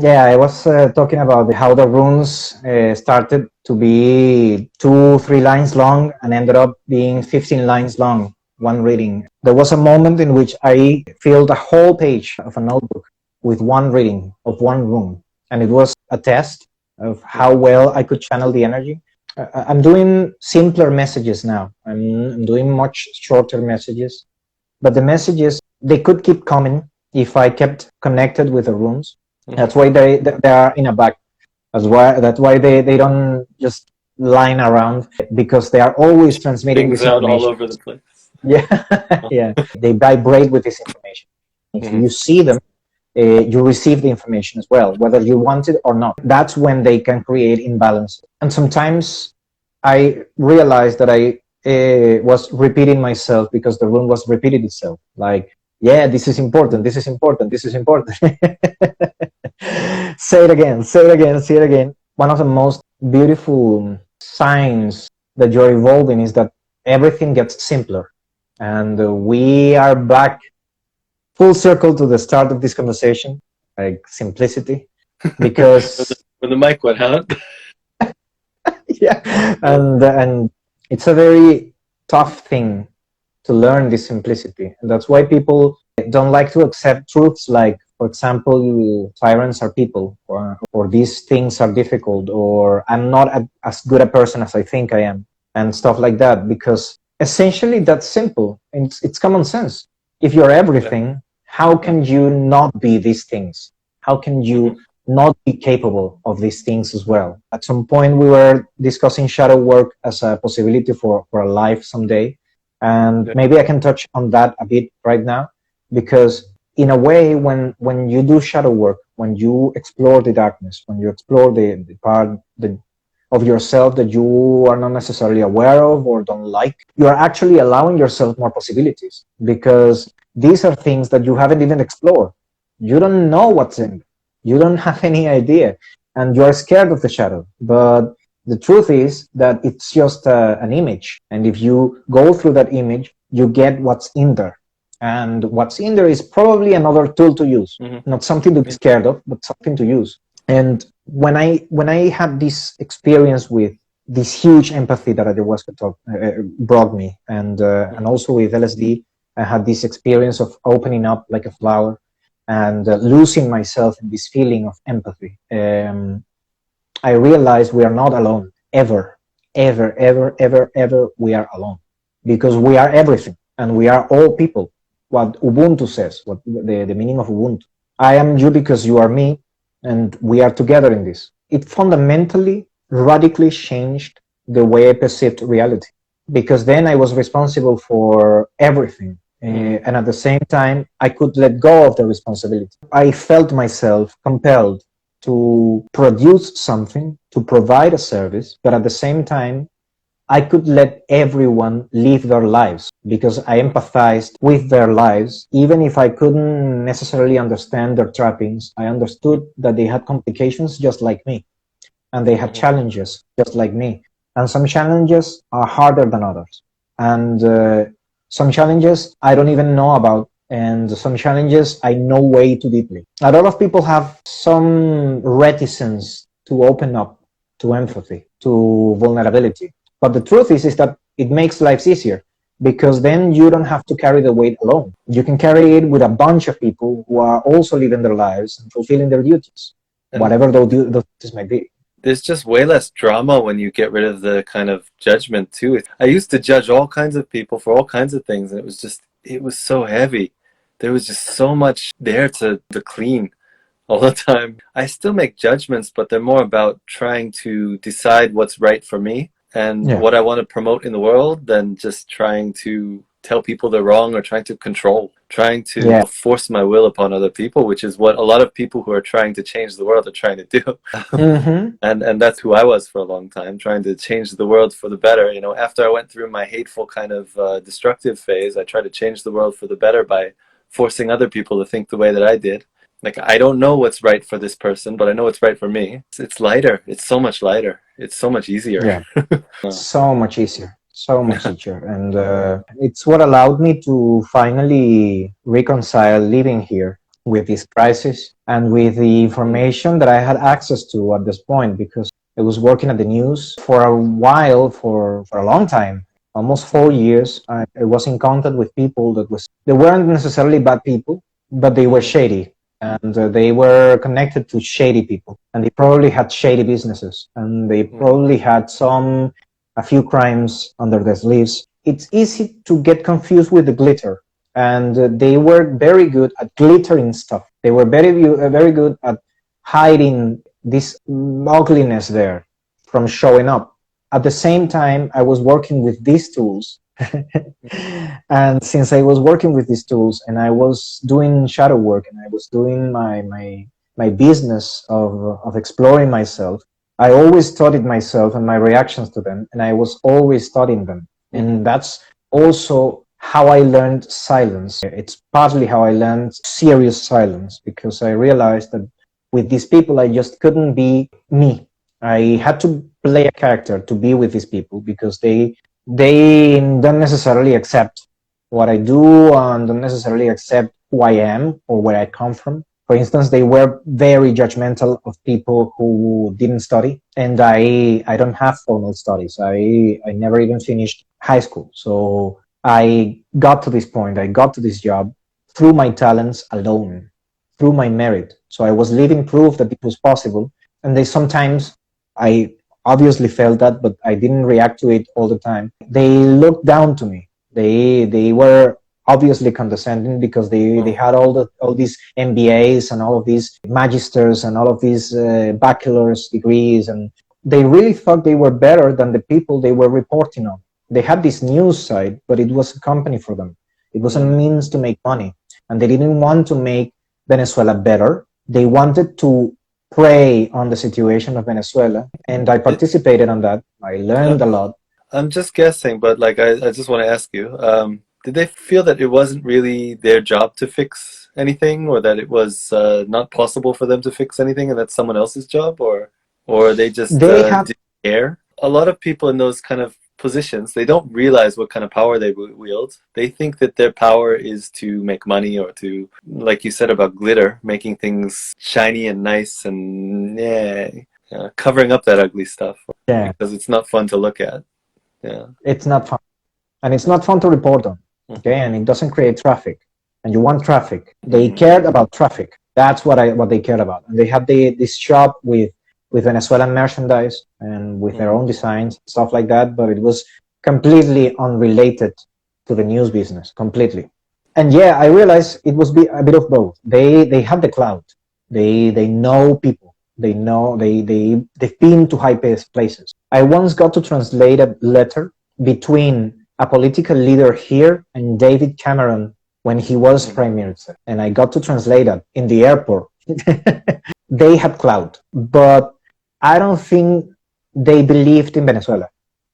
Yeah, I was talking about how the runes started to be 2, 3 lines long and ended up being 15 lines long, one reading. There was a moment in which I filled a whole page of a notebook with one reading of one rune. And it was a test of how well I could channel the energy. I'm doing simpler messages now. I'm doing much shorter messages. But the messages, they could keep coming if I kept connected with the runes. That's why they are in a bag. That's why they don't just line around, because they are always transmitting Things this out all information. over the place. Yeah, yeah. They vibrate with this information. If you see them, you receive the information as well, whether you want it or not. That's when they can create imbalance. And sometimes I realized that I was repeating myself because the room was repeating itself. Like, yeah, this is important, this is important, this is important. Say it again, say it again, say it again. One of the most beautiful signs that you're evolving is that everything gets simpler. And we are back full circle to the start of this conversation, like simplicity, because When the mic went out. yeah, and it's a very tough thing to learn this simplicity, and that's why people don't like to accept truths like, for example, tyrants are people, or these things are difficult, or I'm not as good a person as I think I am, and stuff like that, because essentially that's simple. It's common sense. If you're everything, how can you not be these things? How can you not be capable of these things as well? At some point, we were discussing shadow work as a possibility for a life someday. And maybe I can touch on that a bit right now, because in a way, when you do shadow work, when you explore the darkness, when you explore the part of yourself that you are not necessarily aware of or don't like, you are actually allowing yourself more possibilities, because these are things that you haven't even explored. You don't know what's in. You don't have any idea, and you are scared of the shadow. But the truth is that it's just an image, and if you go through that image, you get what's in there. And what's in there is probably another tool to use, not something to be scared of, but something to use. And when I had this experience with this huge empathy that ayahuasca brought me, and also with LSD, I had this experience of opening up like a flower and losing myself in this feeling of empathy. I realized we are not alone, ever, ever, ever, ever, ever. We are alone, because we are everything, and we are all people. What Ubuntu says, what the meaning of Ubuntu. I am you because you are me, and we are together in this. It fundamentally, radically changed the way I perceived reality, because then I was responsible for everything. And at the same time, I could let go of the responsibility. I felt myself compelled to produce something, to provide a service, but at the same time, I could let everyone live their lives, because I empathized with their lives. Even if I couldn't necessarily understand their trappings, I understood that they had complications just like me, and they had challenges just like me. And some challenges are harder than others. And some challenges I don't even know about, and some challenges I know way too deeply. A lot of people have some reticence to open up to empathy, to vulnerability. But the truth is that it makes lives easier, because then you don't have to carry the weight alone. You can carry it with a bunch of people who are also living their lives and fulfilling their duties, whatever those duties might be. There's just way less drama when you get rid of the kind of judgment too. I used to judge all kinds of people for all kinds of things, and it was so heavy. There was just so much there to clean all the time. I still make judgments, but they're more about trying to decide what's right for me and what I want to promote in the world than just trying to tell people they're wrong or trying to control, trying to force my will upon other people, which is what a lot of people who are trying to change the world are trying to do. And that's who I was for a long time, trying to change the world for the better. You know, after I went through my hateful kind of destructive phase, I tried to change the world for the better by forcing other people to think the way that I did. Like, I don't know what's right for this person, but I know what's right for me. It's lighter. It's so much lighter. It's so much easier. Yeah, so much easier. So much easier. And it's what allowed me to finally reconcile living here with this crisis and with the information that I had access to at this point, because I was working at the news for a while, for a long time, almost 4 years. I was in contact with people they weren't necessarily bad people, but they were shady, and they were connected to shady people, and they probably had shady businesses, and they probably had a few crimes under their sleeves. It's easy to get confused with the glitter, and they were very good at glittering stuff. They were very good at hiding this ugliness there from showing up. At the same time, I was working with these tools. And since I was working with these tools and I was doing shadow work and I was doing my business of exploring myself, I always studied myself and my reactions to them, and I was always studying them. And that's also how I learned silence. It's partly how I learned serious silence, because I realized that with these people, I just couldn't be me. I had to play a character to be with these people, because they don't necessarily accept what I do and don't necessarily accept who I am or where I come from. For instance, they were very judgmental of people who didn't study, and I don't have formal studies. I never even finished high school. So I got to this point, I got to this job through my talents alone, through my merit. So I was living proof that it was possible. And I obviously felt that, but I didn't react to it all the time. They looked down to me. They were obviously condescending, because they had all these MBAs and all of these magisters and all of these bachelor's degrees, and they really thought they were better than the people they were reporting on. They had this news site, but it was a company for them. It was a means to make money, and they didn't want to make Venezuela better. They wanted to prey on the situation of Venezuela, and I participated on that. I learned a lot. I'm just guessing, but like I just want to ask you, did they feel that it wasn't really their job to fix anything, or that it was not possible for them to fix anything, and that's someone else's job, or they just didn't care? A lot of people in those kind of positions, they don't realize what kind of power they wield. They think that their power is to make money, or to, like you said about glitter, making things shiny and nice, and covering up that ugly stuff, because it's not fun to look at. It's not fun, and it's not fun to report on. Okay, and it doesn't create traffic, and you want traffic. They cared about traffic. That's what they cared about, and they had this shop with Venezuelan merchandise and with their own designs, stuff like that, but it was completely unrelated to the news business, completely. And I realized it was a bit of both. They have the clout. They know people. They've been to high places. I once got to translate a letter between a political leader here and David Cameron when he was prime minister, and I got to translate that in the airport. They had clout, but I don't think they believed in Venezuela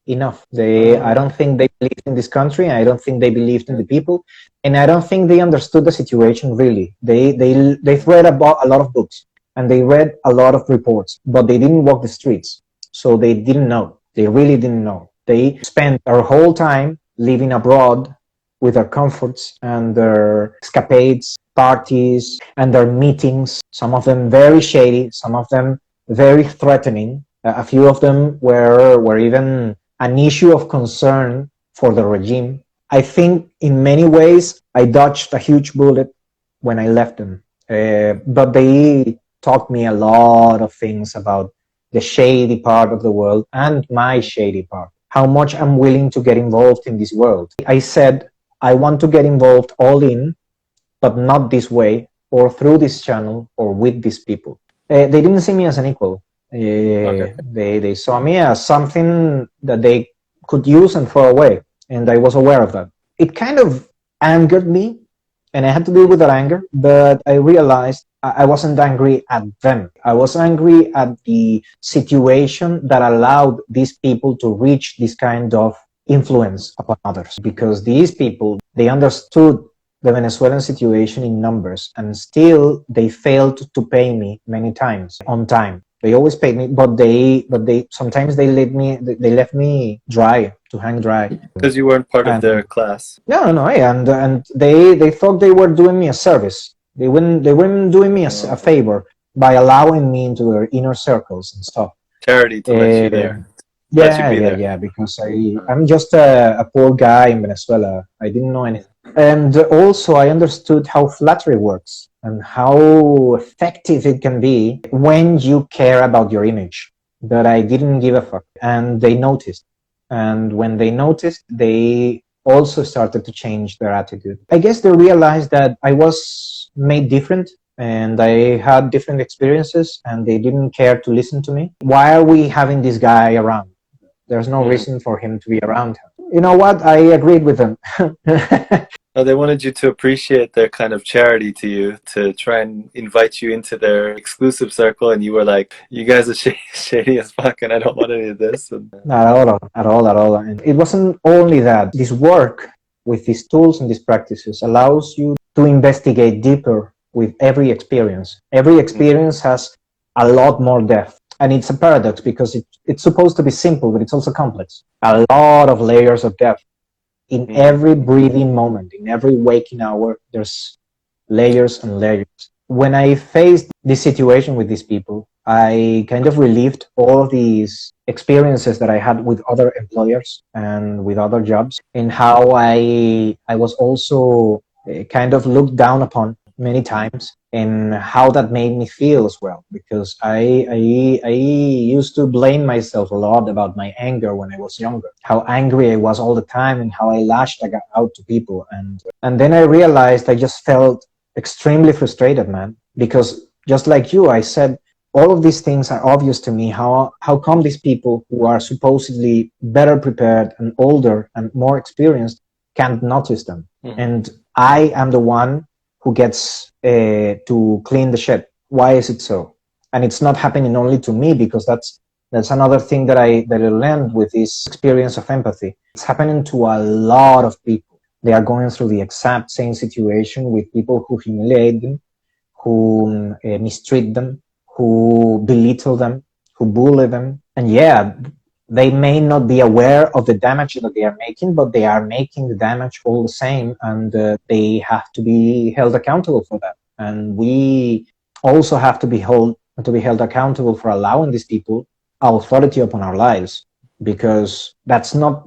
enough. I don't think they believed in this country. I don't think they believed in the people, and I don't think they understood the situation really. They've read about a lot of books and they read a lot of reports, but they didn't walk the streets, so they didn't know. They really didn't know. They spent their whole time living abroad with their comforts and their escapades, parties, and their meetings. Some of them very shady, some of them very threatening. A few of them were even an issue of concern for the regime. I think in many ways I dodged a huge bullet when I left them. But they taught me a lot of things about the shady part of the world and my shady part. How much I'm willing to get involved in this world. I said, I want to get involved all in, but not this way, or through this channel, or with these people. They didn't see me as an equal. They saw me as something that they could use and throw away, and I was aware of that. It kind of angered me, and I had to deal with that anger, but I realized I wasn't angry at them. I was angry at the situation that allowed these people to reach this kind of influence upon others, because these people, they understood the Venezuelan situation in numbers, and still they failed to pay me many times on time. They always paid me, but they sometimes they left me dry, to hang dry. Because you weren't part of their class. No, and they thought they were doing me a service. They weren't doing me a favor by allowing me into their inner circles and stuff. Charity to let you Uh, there, let you yeah, be yeah, there. yeah. Because I'm just a poor guy in Venezuela. I didn't know anything, and also I understood how flattery works and how effective it can be when you care about your image. But I didn't give a fuck, and they noticed. And when they noticed, they also started to change their attitude. I guess they realized that I was made different and I had different experiences and they didn't care to listen to me. Why are we having this guy around? There's no reason for him to be around. You know what? I agreed with them. Oh, they wanted you to appreciate their kind of charity to you, to try and invite you into their exclusive circle, and you were like, "You guys are shady as fuck, and I don't want any of this." And, Not at all, at all, at all. And it wasn't only that. This work with these tools and these practices allows you to investigate deeper with every experience. Every experience has a lot more depth. And it's a paradox because it's supposed to be simple, but it's also complex. A lot of layers of depth. In every breathing moment, in every waking hour, there's layers and layers. When I faced this situation with these people, I kind of relived all these experiences that I had with other employers and with other jobs, and how I was also kind of looked down upon many times, and how that made me feel as well. Because I used to blame myself a lot about my anger when I was younger, how angry I was all the time, and how I lashed out to people, and then I realized I just felt extremely frustrated, man, because just like you, I said, all of these things are obvious to me. How come these people who are supposedly better prepared and older and more experienced can't notice them? And I am the one who gets to clean the shit. Why is it so? And it's not happening only to me, because that's another thing that I learned with this experience of empathy. It's happening to a lot of people. They are going through the exact same situation with people who humiliate them, who mistreat them, who belittle them, who bully them. And yeah, they may not be aware of the damage that they are making, but they are making the damage all the same, and they have to be held accountable for that. And we also have to be held accountable for allowing these people authority upon our lives, because that's not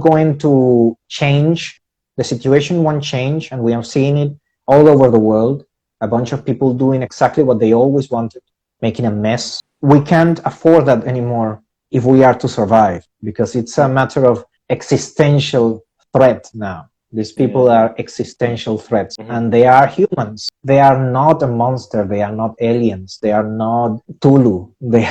going to change. The situation won't change, and we have seen it all over the world. A bunch of people doing exactly what they always wanted, making a mess. We can't afford that anymore if we are to survive, because it's a matter of existential threat now. These people are existential threats, and they are humans. They are not a monster. They are not aliens. They are not Tulu. They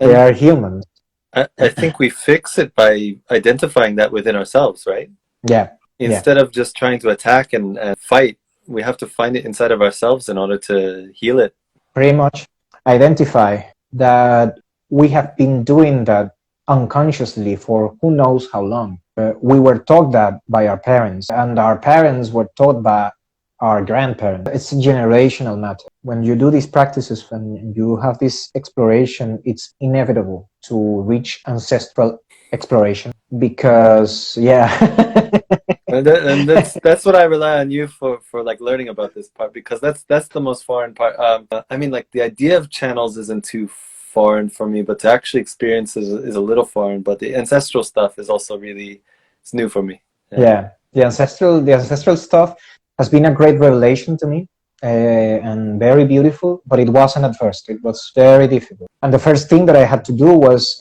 are humans. I think we fix it by identifying that within ourselves, right? Yeah. Instead of just trying to attack and fight, we have to find it inside of ourselves in order to heal it. Pretty much identify that we have been doing that unconsciously for who knows how long. We were taught that by our parents, and our parents were taught by our grandparents. It's a generational matter. When you do these practices and you have this exploration, it's inevitable to reach ancestral exploration, because and that's what I rely on you for like learning about this part, because that's the most foreign part. I mean, like, the idea of channels isn't too foreign for me, but to actually experience is a little foreign. But the ancestral stuff is also it's new for me. Yeah, the ancestral stuff has been a great revelation to me, and very beautiful, but it wasn't at first. It was very difficult. And the first thing that I had to do was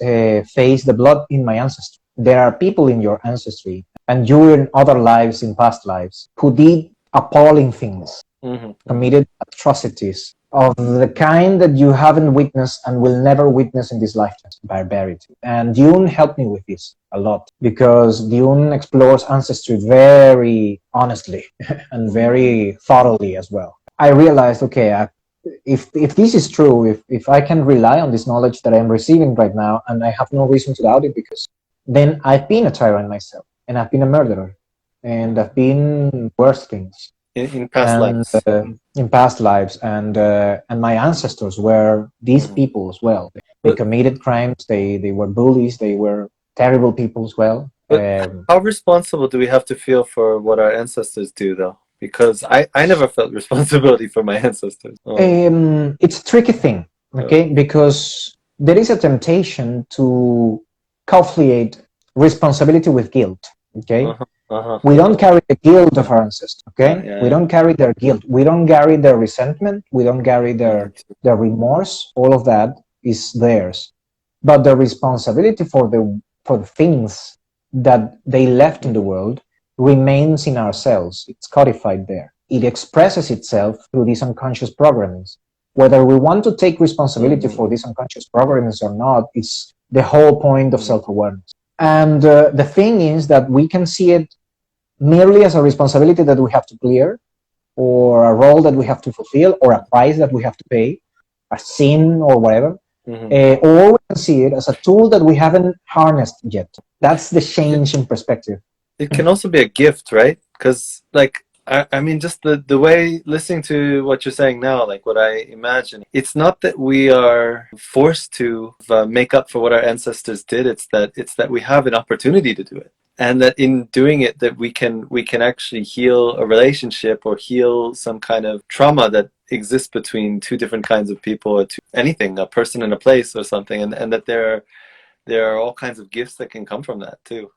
face the blood in my ancestry. There are people in your ancestry, and you in other lives, in past lives, who did appalling things, committed atrocities of the kind that you haven't witnessed and will never witness in this lifetime. Barbarity. And DrRune helped me with this a lot, because DrRune explores ancestry very honestly and very thoroughly as well. I realized, okay, if this is true, if I can rely on this knowledge that I'm receiving right now, and I have no reason to doubt it, because then I've been a tyrant myself, and I've been a murderer, and I've been worse things. In past lives. In past lives, and my ancestors were these people as well. They committed crimes. They were bullies. They were terrible people as well. But how responsible do we have to feel for what our ancestors do, though? because I never felt responsibility for my ancestors. It's a tricky thing, okay, because there is a temptation to conflate responsibility with guilt, okay? We don't carry the guilt of our ancestors, okay? We don't carry their guilt. We don't carry their resentment. We don't carry their remorse. All of that is theirs. But the responsibility for the things that they left in the world remains in ourselves. It's codified there. It expresses itself through these unconscious programmings. Whether we want to take responsibility for these unconscious programmings or not, is the whole point of self-awareness. And the thing is that we can see it merely as a responsibility that we have to clear, or a role that we have to fulfill, or a price that we have to pay, a sin or whatever. Or we can see it as a tool that we haven't harnessed yet. That's the change in perspective. It can also be a gift, right? Because, like, I mean, just the way, listening to what you're saying now, like what I imagine, it's not that we are forced to make up for what our ancestors did. It's that we have an opportunity to do it, and that in doing it, that we can actually heal a relationship or heal some kind of trauma that exists between two different kinds of people, or anything, a person and a place or something, and that there are all kinds of gifts that can come from that too.